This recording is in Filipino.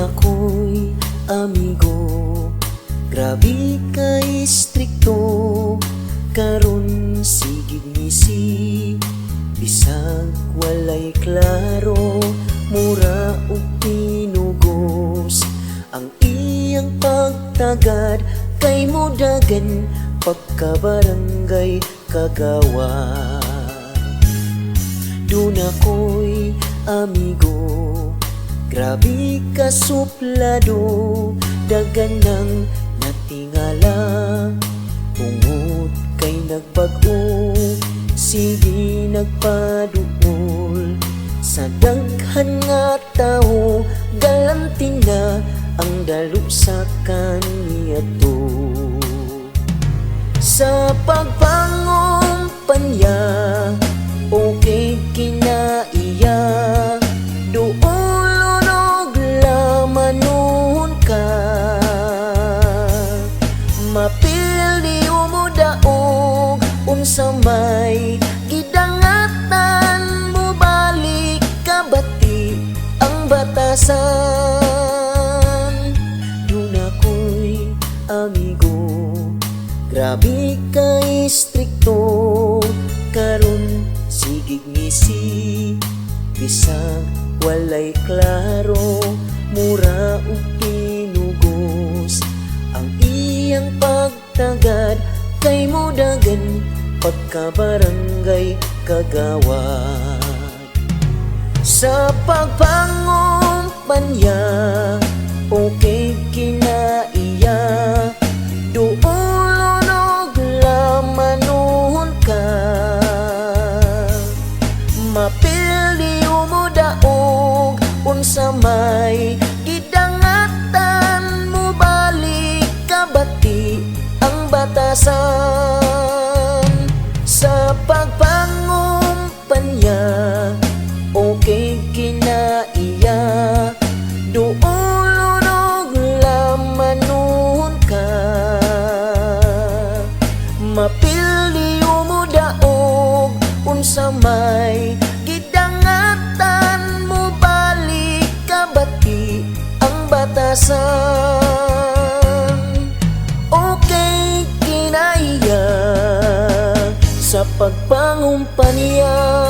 ako'y amigo, grabe ka istrikto. Karon sigig ngisi, bisag walay klaro, mura ug tinugos. Ang iyang pagtagad kay modagan, pagkabarangay kagawad. Dun ako'y amigo, grabe ka suplado, dagan ng natingala. Ungod kay nagbag-o, sige nagpaduol. Sa daghan nga tao, galantin na ang dalo sa kaniadto. Sa pagpangumpanya, okay kinaiya, duulon og lamanon ka. Mapili umudaog, unsa may gidangatan mo, balik kabati ang batasan. Dun ako'y amigo, grabe ka istrikto. Karon sigig ngisi, bisag walay klaro, mura ug tinugos. Ang iyang pagtagad kay modagan, pagkabarangay kagawad. Sa pagpangumpanya, okay kinaiya, duulon og lamanon ka. Mapili umudaog, unsa may gidangatan mo, balik kabati ang batasan. Sa pagpangumpanya, okay kinaiya, duulon og lamanon ka. Mapili umudaog, unsa may gidangatan mo, balik kabati ang batasan. Okay kinaiya, sa pagpangumpanya.